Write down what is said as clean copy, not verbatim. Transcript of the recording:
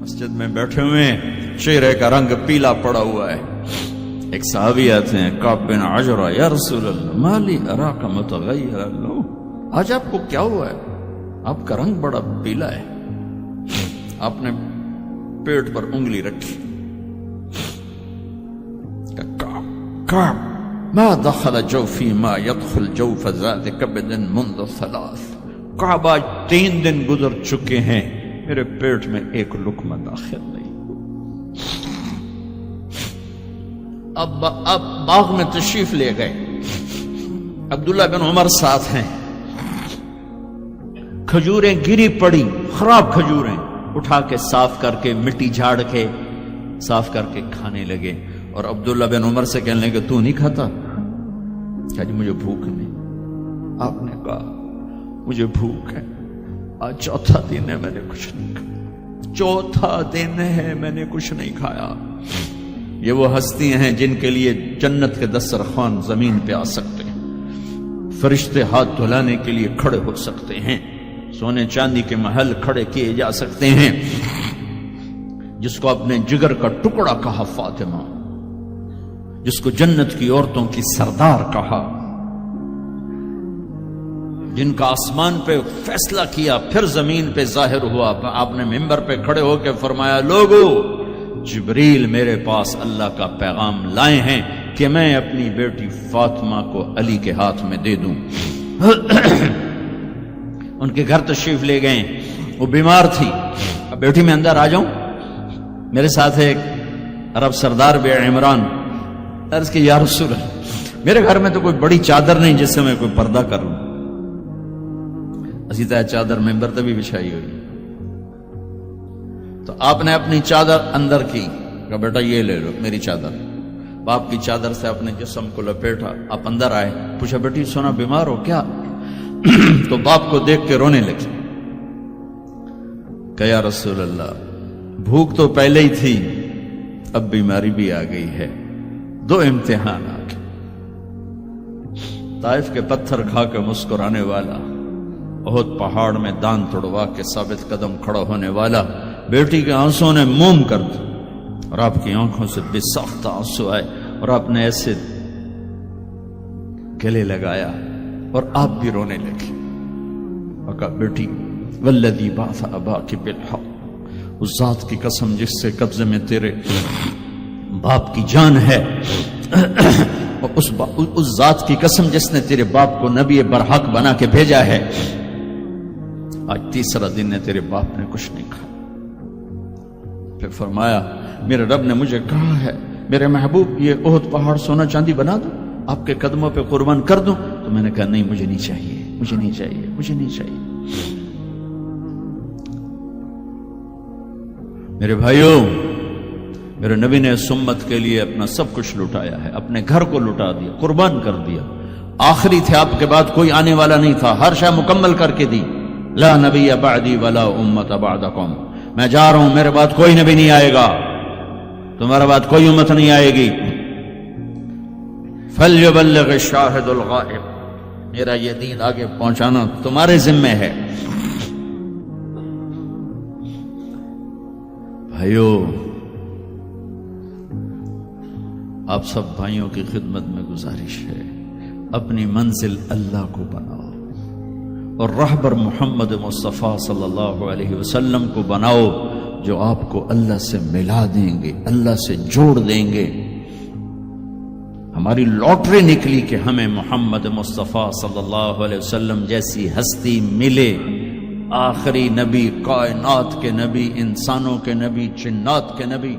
مسجد میں بیٹھے ہوئے ہیں، چہرے کا رنگ پیلا پڑا ہوا ہے. ایک صحابی آتے ہیں، کعب بن عجرہ، یا رسول اللہ مالی اراک متغیر اللون، آج آپ کو کیا ہوا ہے؟ آپ کا رنگ بڑا پیلا ہے. آپ نے پیٹ پر انگلی رکھی. کعب ما دخل جوفی ما يدخل جوف ذات کبد منذ 3. کعب آج 3 دن گزر چکے ہیں، میرے پیٹ میں ایک لقمہ داخل نہیں. اب باغ میں تشریف لے گئے. عبداللہ بن عمر ساتھ ہیں. کھجوریں گری پڑی، خراب کھجوریں اٹھا کے صاف کر کے مٹی جھاڑ کے صاف کر کے کھانے لگے. اور عبداللہ بن عمر سے کہنے لگے تو نہیں کھاتا؟ کہا جی مجھے بھوک نہیں. آپ نے کہا مجھے بھوک ہے، آج 4تھا دن ہے میں نے کچھ نہیں کھایا، 4تھا دن ہے میں نے کچھ نہیں کھایا. یہ وہ ہستیاں ہیں جن کے لیے جنت کے دسترخوان زمین پہ آ سکتے ہیں، فرشتے ہاتھ دھلانے کے لیے کھڑے ہو سکتے ہیں، سونے چاندی کے محل کھڑے کیے جا سکتے ہیں. جس کو اپنے جگر کا ٹکڑا کہا فاطمہ، جس کو جنت کی عورتوں کی سردار کہا، جن کا آسمان پہ فیصلہ کیا پھر زمین پہ ظاہر ہوا. آپ نے ممبر پہ کھڑے ہو کے فرمایا لوگو جبریل میرے پاس اللہ کا پیغام لائے ہیں کہ میں اپنی بیٹی فاطمہ کو علی کے ہاتھ میں دے دوں. ان کے گھر تشریف لے گئے، وہ بیمار تھی. اب بیٹی میں اندر آ جاؤں؟ میرے ساتھ ایک عرب سردار بے عمران. عرض کہ یا رسول اللہ میرے گھر میں تو کوئی بڑی چادر نہیں جس سے میں کوئی پردہ کر لوں. اسی طرح چادر ممبر تے بھی بچھائی ہوئی. تو آپ نے اپنی چادر اندر کی، کہا بیٹا یہ لے لو میری چادر. باپ کی چادر سے اپنے جسم کو لپیٹا. آپ اندر آئے، پوچھا بیٹی سونا بیمار ہو کیا؟ تو باپ کو دیکھ کے رونے لگی. کہ یا رسول اللہ بھوک تو پہلے ہی تھی، اب بیماری بھی آ گئی ہے، 2 امتحان آ گئے. طائف کے پتھر کھا کے مسکرانے والا، احد پہاڑ میں دان توڑوا کے ثابت قدم کھڑا ہونے والا، بیٹی کے آنسوں نے موم کر دی اور آپ کی آنکھوں سے بے ساختہ آنسو آئے اور آپ نے ایسے گلے لگایا اور آپ بھی رونے لگے. اور کہا بیٹی والذی بعث اباک بالحق، اس ذات کی قسم جس سے قبضے میں تیرے باپ کی جان ہے، اور اس ذات کی قسم جس نے تیرے باپ کو نبی برحق بنا کے بھیجا ہے، آج 3 دن ہے تیرے باپ نے کچھ نہیں کھایا. پھر فرمایا میرے رب نے مجھے کہا ہے میرے محبوب یہ احد پہاڑ سونا چاندی بنا دوں، آپ کے قدموں پہ قربان کر دوں. تو میں نے کہا نہیں مجھے نہیں چاہیے، مجھے نہیں چاہیے، مجھے نہیں چاہیے. میرے بھائیوں، میرے نبی نے اس امت کے لیے اپنا سب کچھ لٹایا ہے، اپنے گھر کو لٹا دیا، قربان کر دیا. آخری تھے، آپ کے بعد کوئی آنے والا نہیں تھا، ہر شے مکمل کر کے دی. لا نبی بعدی ولا امت بعدکم، میں جا رہا ہوں، میرے بعد کوئی نبی نہیں آئے گا، تمہارے بعد کوئی امت نہیں آئے گی. فلیبلغ الشاہد الغائب، میرا یہ دین آگے پہنچانا تمہارے ذمہ ہے. بھائیو، آپ سب بھائیوں کی خدمت میں گزارش ہے، اپنی منزل اللہ کو بناؤ اور رہبر محمد مصطفیٰ صلی اللہ علیہ وسلم کو بناؤ، جو آپ کو اللہ سے ملا دیں گے، اللہ سے جوڑ دیں گے. ہماری لاٹری نکلی کہ ہمیں محمد مصطفیٰ صلی اللہ علیہ وسلم جیسی ہستی ملے، آخری نبی، کائنات کے نبی، انسانوں کے نبی، جنات کے نبی.